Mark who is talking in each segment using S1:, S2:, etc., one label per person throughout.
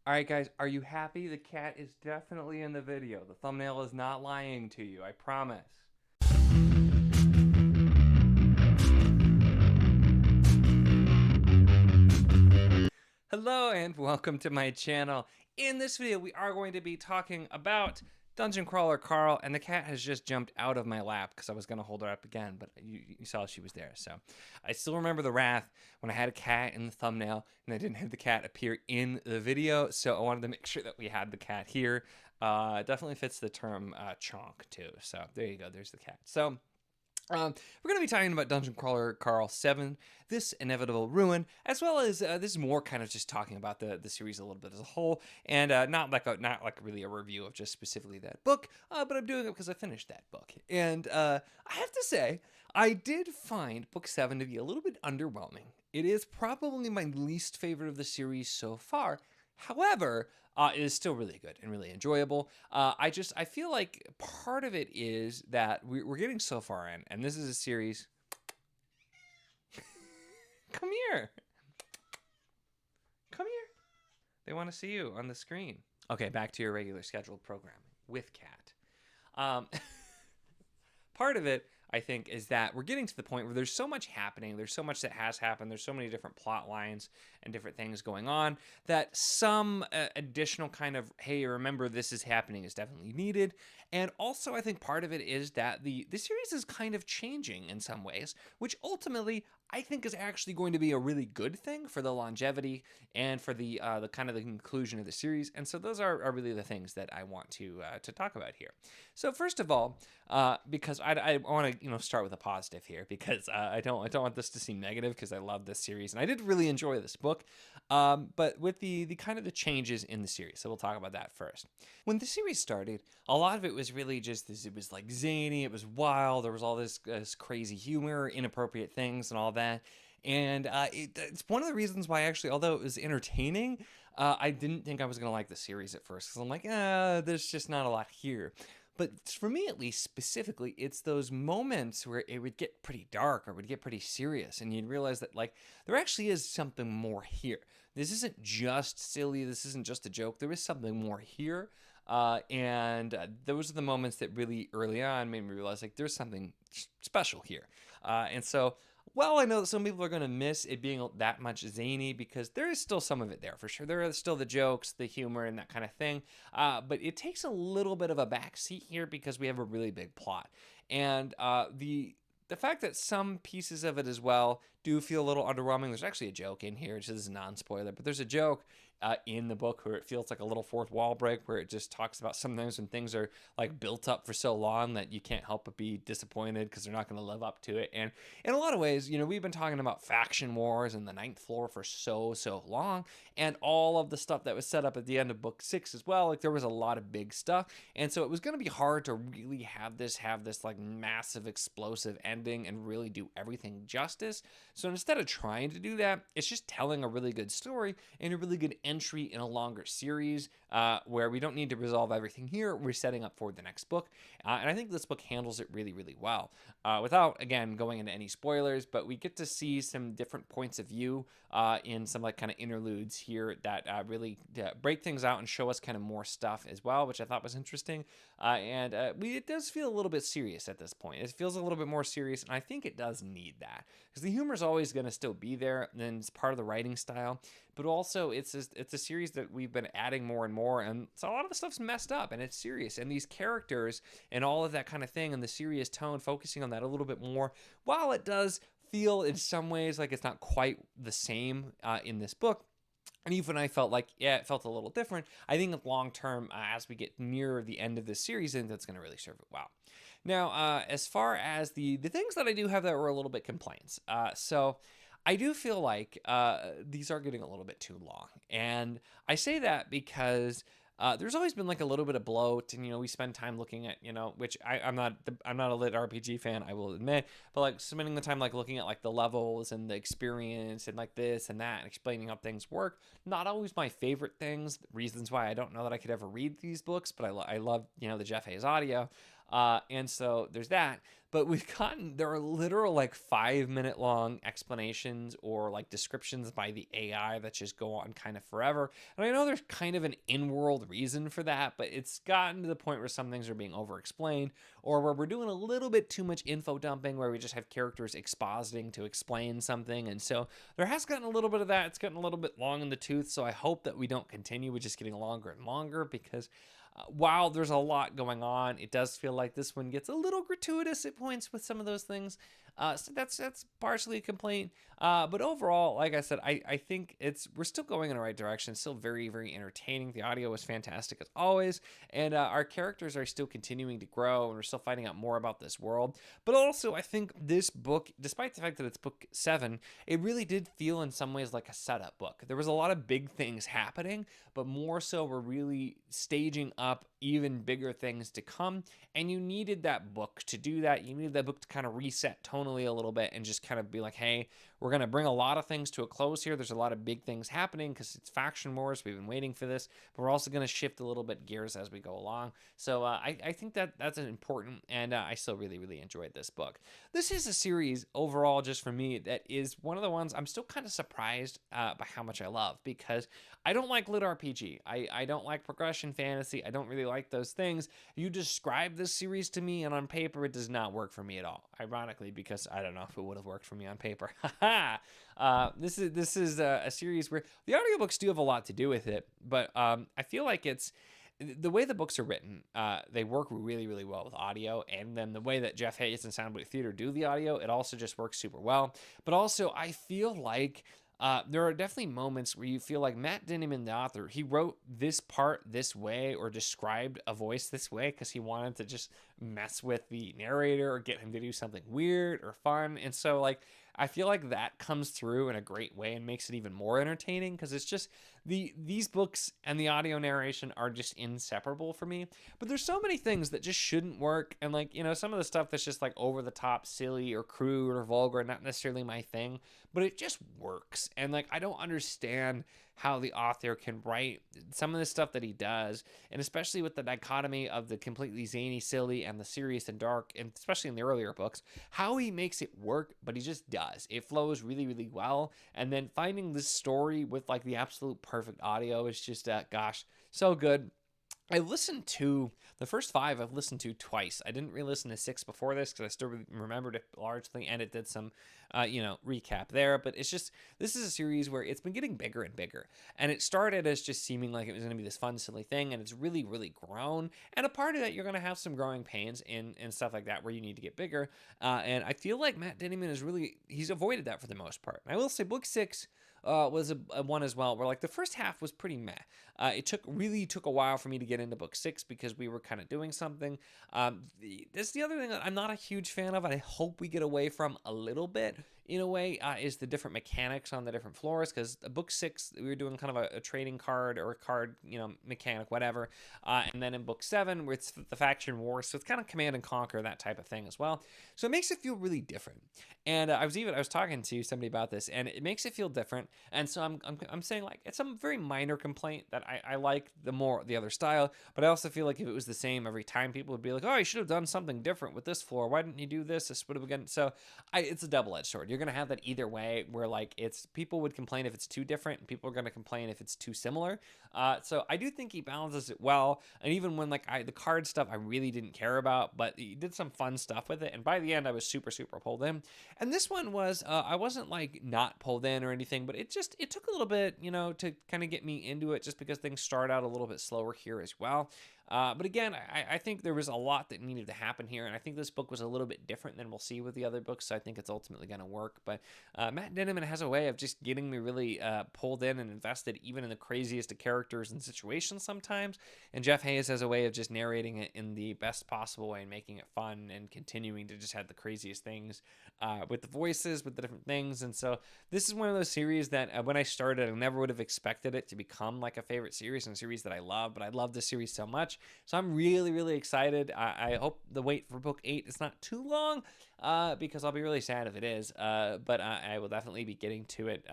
S1: Alright guys, are you happy? The cat is definitely in the video. The thumbnail is not lying to you, I promise. Hello and welcome to my channel. In this video we are going to be talking about Dungeon Crawler Carl, and the cat has just jumped out of my lap because I was going to hold her up again, but you saw she was there. So I still remember the wrath when I had a cat in the thumbnail and I didn't have the cat appear in the video, so I wanted to make sure that we had the cat here. It definitely fits the term chonk too, so there you go, there's the cat. So we're going to be talking about Dungeon Crawler Carl 7, This Inevitable Ruin, as well as this is more kind of just talking about the series a little bit as a whole, and not like really a review of just specifically that book, but I'm doing it because I finished that book. And I have to say, I did find book 7 to be a little bit underwhelming. It is probably my least favorite of the series so far. However, it is still really good and really enjoyable. I feel like part of it is that we're getting so far in, and this is a series. Come here. Come here. They want to see you on the screen. Okay, back to your regular scheduled programming with Cat. Part of it, I think, is that we're getting to the point where there's so much happening, there's so much that has happened, there's so many different plot lines and different things going on that some additional kind of, hey, remember this is happening is definitely needed. And also, I think part of it is that the series is kind of changing in some ways, which ultimately I think is actually going to be a really good thing for the longevity and for the kind of the conclusion of the series. And so those are really the things that I want to talk about here. So first of all, because I want to start with a positive here, because I don't want this to seem negative, because I love this series and I did really enjoy this book. But with the kind of the changes in the series, so we'll talk about that first. When the series started, a lot of it was really just this. It was like zany, it was wild, there was all this crazy humor, inappropriate things, and all that. And it's one of the reasons why, actually, although it was entertaining, I didn't think I was going to like the series at first, because I'm like, there's just not a lot here. But for me, at least, specifically, it's those moments where it would get pretty dark or would get pretty serious, and you'd realize that, like, there actually is something more here. This isn't just silly, this isn't just a joke, there is something more here. And those are the moments that really early on made me realize, like, there's something special here. And so, well, I know that some people are going to miss it being that much zany, because there is still some of it there for sure. There are still the jokes, the humor, and that kind of thing. But it takes a little bit of a backseat here because we have a really big plot. And the fact that some pieces of it as well do feel a little underwhelming. There's actually a joke in here, which is a non-spoiler, but there's a joke in the book where it feels like a little fourth wall break, where it just talks about sometimes when things are like built up for so long that you can't help but be disappointed because they're not going to live up to it. And in a lot of ways, we've been talking about faction wars and the ninth floor for so long, and all of the stuff that was set up at the end of book 6 as well. Like, there was a lot of big stuff, and so it was going to be hard to really have this like massive explosive ending and really do everything justice. So instead of trying to do that, it's just telling a really good story and a really good entry in a longer series, where we don't need to resolve everything here. We're setting up for the next book, and I think this book handles it really well, without, again, going into any spoilers. But we get to see some different points of view in some like kind of interludes here that really break things out and show us kind of more stuff as well, which I thought was interesting. And it does feel a little bit serious at this point. It feels a little bit more serious, and I think it does need that, because the humor is always going to still be there, and it's part of the writing style. But also, it's a series that we've been adding more and more, and so a lot of the stuff's messed up, and it's serious. And these characters and all of that kind of thing, and the serious tone, focusing on that a little bit more, while it does feel in some ways like it's not quite the same in this book. And even I felt like, yeah, it felt a little different. I think long term, as we get near the end of this series, I think that's going to really serve it well. Now, as far as the things that I do have that were a little bit complaints, so I do feel like these are getting a little bit too long. And I say that because there's always been like a little bit of bloat, and we spend time looking at, which I'm not a lit RPG fan, I will admit, but like spending the time like looking at like the levels and the experience and like this and that and explaining how things work. Not always my favorite things, reasons why I don't know that I could ever read these books, but I love the Jeff Hayes audio. And so there's that. But there are literal like 5 minute long explanations or like descriptions by the AI that just go on kind of forever. And I know there's kind of an in world reason for that, but it's gotten to the point where some things are being over explained, or where we're doing a little bit too much info dumping where we just have characters expositing to explain something. And so there has gotten a little bit of that. It's gotten a little bit long in the tooth. So I hope that we don't continue with just getting longer and longer, because while there's a lot going on, it does feel like this one gets a little gratuitous at points with some of those things. So that's partially a complaint. But overall, like I said, I think we're still going in the right direction. It's still very, very entertaining. The audio is fantastic as always, and our characters are still continuing to grow, and we're still finding out more about this world. But also, I think this book, despite the fact that it's book 7, it really did feel in some ways like a setup book. There was a lot of big things happening, but more so we're really staging up even bigger things to come. And you needed that book to do that. You needed that book to kind of reset tonally a little bit and just kind of be like, hey, we're going to bring a lot of things to a close here. There's a lot of big things happening because it's faction wars. We've been waiting for this, but we're also going to shift a little bit gears as we go along. So I think that's an important, and I still really, really enjoyed this book. This is a series overall, just for me, that is one of the ones I'm still kind of surprised by how much I love, because I don't like lit RPG. I don't like progression fantasy. I don't really like those things. You describe this series to me, and on paper, it does not work for me at all. Ironically, because I don't know if it would have worked for me on paper. This is a series where the audiobooks do have a lot to do with it, but I feel like it's the way the books are written. They work really, really well with audio, and then the way that Jeff Hayes and Soundwave Theater do the audio, it also just works super well. But also, I feel like there are definitely moments where you feel like Matt Dinniman, the author, he wrote this part this way or described a voice this way because he wanted to just mess with the narrator or get him to do something weird or fun. And so, like, I feel like that comes through in a great way and makes it even more entertaining, because it's just these books and the audio narration are just inseparable for me. But there's so many things that just shouldn't work, and like, some of the stuff that's just like over the top, silly or crude or vulgar, not necessarily my thing, but it just works. And like, I don't understand how the author can write some of the stuff that he does, and especially with the dichotomy of the completely zany, silly, and the serious and dark, and especially in the earlier books, how he makes it work. But he just does. It flows really, really well. And then finding this story with like the absolute perfect audio is just gosh, so good. I listened to the first 5. I've listened to twice. I didn't re-listen to 6 before this because I still remembered it largely, and it did some, recap there. But it's just, this is a series where it's been getting bigger and bigger, and it started as just seeming like it was going to be this fun, silly thing, and it's really, really grown. And a part of that, you're going to have some growing pains and stuff like that where you need to get bigger. And I feel like Matt Dinniman he's avoided that for the most part. And I will say, book 6 was a one as well, where like the first half was pretty meh. It took a while for me to get into book 6 because we were kind of doing something. That's the other thing that I'm not a huge fan of, and I hope we get away from a little bit in a way, is the different mechanics on the different floors. Because book 6, we were doing kind of a trading card or a card, mechanic, whatever. And then in book 7, where it's the faction war, so it's kind of command and conquer, that type of thing as well. So it makes it feel really different. And I was talking to somebody about this, and it makes it feel different. And so I'm saying, like, it's a very minor complaint that I like the other style, but I also feel like if it was the same every time, people would be like, oh, you should have done something different with this floor. Why didn't you do this? This would have been so. It's a double-edged sword. You're gonna have that either way, where like people would complain if it's too different, and people are gonna complain if it's too similar. So I do think he balances it well. And even when like the card stuff I really didn't care about, but he did some fun stuff with it, and by the end I was super, super pulled in. And this one was, I wasn't like not pulled in or anything, but it took a little bit, to kind of get me into it, just because things start out a little bit slower here as well. But again, I think there was a lot that needed to happen here, and I think this book was a little bit different than we'll see with the other books, so I think it's ultimately going to work. But Matt Dinniman has a way of just getting me really pulled in and invested, even in the craziest of characters and situations sometimes, and Jeff Hayes has a way of just narrating it in the best possible way and making it fun and continuing to just have the craziest things with the voices, with the different things. And so this is one of those series that when I started, I never would have expected it to become like a favorite series and a series that I love, but I love this series so much. So I'm really, really excited. I hope the wait for book 8 is not too long, because I'll be really sad if it is. But I will definitely be getting to it,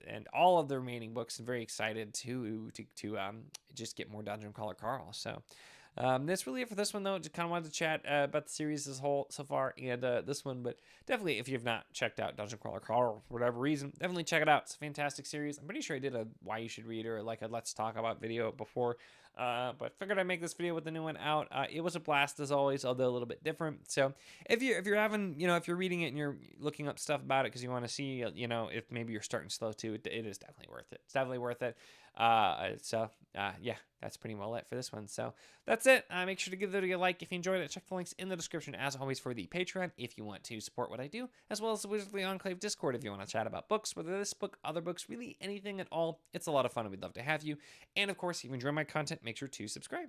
S1: and all of the remaining books. I'm very excited to just get more Dungeon Crawler Carl. So That's really it for this one, though. Just kind of wanted to chat about the series as a whole so far, and this one. But definitely, if you've not checked out Dungeon Crawler Crawl for whatever reason, definitely check it out. It's a fantastic series. I'm pretty sure I did a why you should read or like a let's talk about video before, but figured I'd make this video with the new one out. It was a blast as always, although a little bit different. So if you're having, if you're reading it and you're looking up stuff about it because you want to see, if maybe you're starting slow too, it is definitely worth it. It's definitely worth it. Yeah, that's pretty well it for this one. So that's it. Make sure to give the video a like if you enjoyed it. Check the links in the description as always for the Patreon if you want to support what I do, as well as the Wizardly Enclave Discord if you want to chat about books, whether this book, other books, really anything at all. It's a lot of fun and we'd love to have you. And of course, if you enjoy my content, make sure to subscribe.